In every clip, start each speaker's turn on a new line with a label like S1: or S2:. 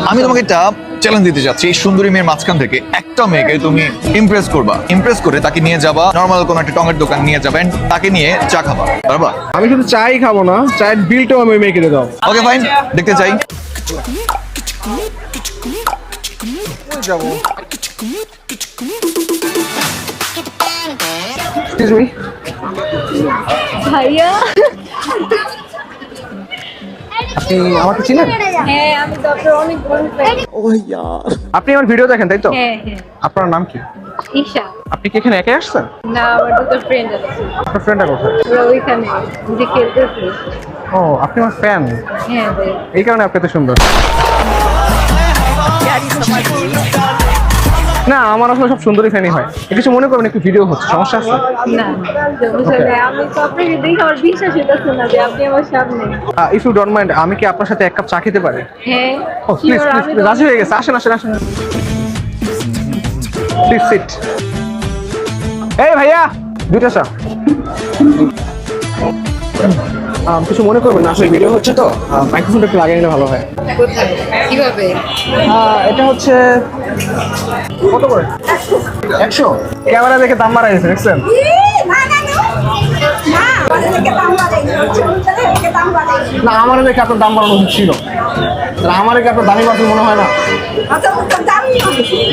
S1: আমি তোমাকে একটা চ্যালেঞ্জ দিতে যাচ্ছি। এই সুন্দরী মেয়ের মাঝখান থেকে একটা মেয়েকে তুমি ইমপ্রেস করবা, ইমপ্রেস করে তাকে নিয়ে যাবা নর্মাল কোনো একটা টঙের দোকান নিয়ে যাবেন, তাকে নিয়ে চা খাবা, পারবা?
S2: আমি শুধু চাই খাবো না, চায়ের বিলটাও আমি মেয়ে কিনে দাও।
S1: ওকে ফাইন, দেখতে চাই।
S2: যাবো এক্সকিউজ মি
S3: ভাইয়া
S2: আপনি আমাকে চিনেন?
S3: হ্যাঁ আমি তো আপনার অনেক বড় ফ্যান।
S2: আপনি আমার ভিডিও দেখেন তাই তো?
S3: হ্যাঁ হ্যাঁ
S2: আপনার নাম কি?
S3: ঈশা।
S2: আপনি কি এখানে একা আসছেন?
S3: না আমার দুটো ফ্রেন্ড আছে,
S2: আপনার ফ্রেন্ডটা কোথায়?
S3: ওরা ওইখানে যে খেলতেছে।
S2: ও আপনি আমার ফ্যান,
S3: হ্যাঁ ভাই।
S2: এই কারণে আপনি এত সুন্দর। না আমার আসলে সব সুন্দরী ফ্যানই হয়। কিছু মনে করবেন, একটু ভিডিও হচ্ছে, সমস্যা আছে?
S3: না সমস্যা নেই, আমি তো আপনাকে দেখে আমার বিশ্বাস হইতেছে না যে আপনি আমার সামনে।
S2: ইফ ইউ ডোন্ট মাইন্ড, আমি কি আপনার সাথে এক কাপ চা খেতে পারি?
S3: হ্যাঁ
S2: ও প্লিজ
S3: sure, আমি
S2: প্লিজ,
S3: তো-
S2: রাজি হয়ে গেছে। আসেন আসেন আসেন, প্লিজ সিট। এই ভাইয়া দুইটা চা। কিছু মনে করবেন না, আসলে ভিডিও হচ্ছে তো, মাইক্রোফোনটা একটু লাগিয়ে নিলে ভালো হয়।
S3: কোথায় কিভাবে?
S2: এটা হচ্ছে কত করে? 100। ক্যামেরা দেখে দাম বাড়াই দিয়েছে, দেখছেন? না আমার দেখে আপনার দাম বাড়ানো উচিত ছিল। আমার দেখে আপনার দামি বাড়তে মনে হয় না?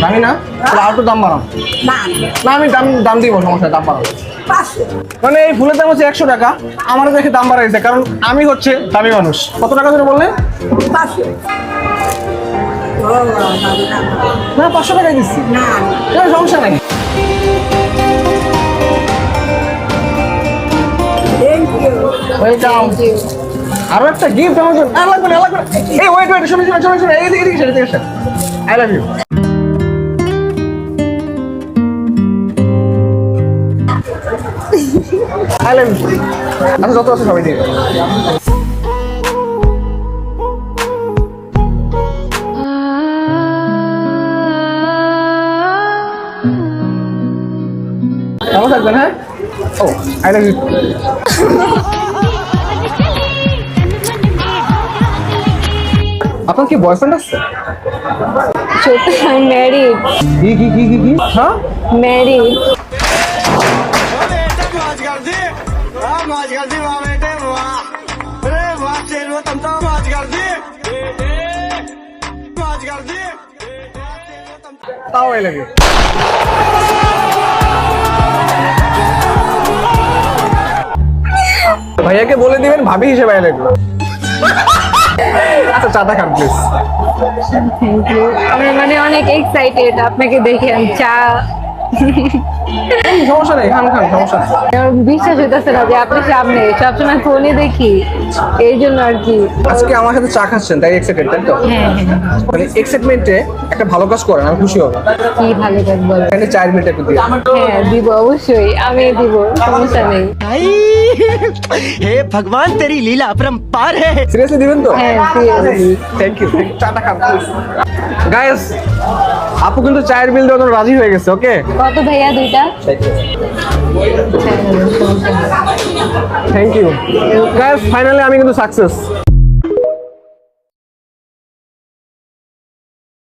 S2: দামি না? তাহলে আর একটু দাম বাড়ান। না আমি দাম দিব, সমস্যা দাম বাড়াবো। মানে এই ফুলের দাম হচ্ছে 100 টাকা, আমার দেখে দাম বাড়াইছে, কারণ আমি হচ্ছে দামি মানুষ। কত টাকা ধরে বললেন? না 500 টাকাই দিচ্ছি। না সমস্যা নেই। ওয়েলকাম। আরো একটা গিফট আমার জন্য। না লাগবে না, লাগবে না। এই ওয়েট ওয়েট, শুনুন শুনুন শুনুন শুনুন, এদিকে এদিকে এদিকে এদিকে। I love you. I love you. আচ্ছা যত আছে সবাই দিয়ে। ভালো থাকবেন। হ্যাঁ, ও আই লাভ ইউ। আপনার কি বয়ফ্রেন্ড আছে?
S3: ছোট আমি ম্যারিড।
S2: কি কি কি কি কি? হ্যাঁ
S3: ম্যারিড।
S2: তাও আই লাভ ইউ। ভাইয়াকে বলে দিবেন ভাবি হিসেবে আই লাভ ইউ। আচ্ছা চাটা খান প্লিজ।
S3: Thank you. আমি মানে অনেক এক্সাইটেড আপনাকে দেখে। আমি চা
S2: সমস্যা নেই, খান খান, সমস্যা নেই।
S3: আমার বিশ্বাস হইতেছে না যে আপনার সামনে, সবসময় ফোনে দেখি, এই জন্য আর কি।
S2: আজকে আমার সাথে চা খাচ্ছেন তাই এক্সাইটেড, তাই তো?
S3: হ্যাঁ হ্যাঁ।
S2: মানে এক্সাইটমেন্টে একটা ভালো কাজ করেন, আমি খুশি হব।
S3: কি ভালো কাজ বলো।
S2: এখানে 4 মিনিট একটু দিয়ে।
S3: হ্যাঁ দিব, অবশ্যই আমি দিব, সমস্যা নেই।
S4: हे भगवान तेरी लीला अपरंपार है।
S2: সিরিয়াসলি দিবেন তো?
S3: হ্যাঁ seriously।
S2: Thank you. চাটা খান গাইস। আপু কিন্তু চায়ের বিল দেওয়ার জন্য রাজি হয়ে গেছে। ওকে
S3: কত ভাইয়া? দুইটা।
S2: Thank you guys. ফাইনালি আমি কিন্তু সাকসেস।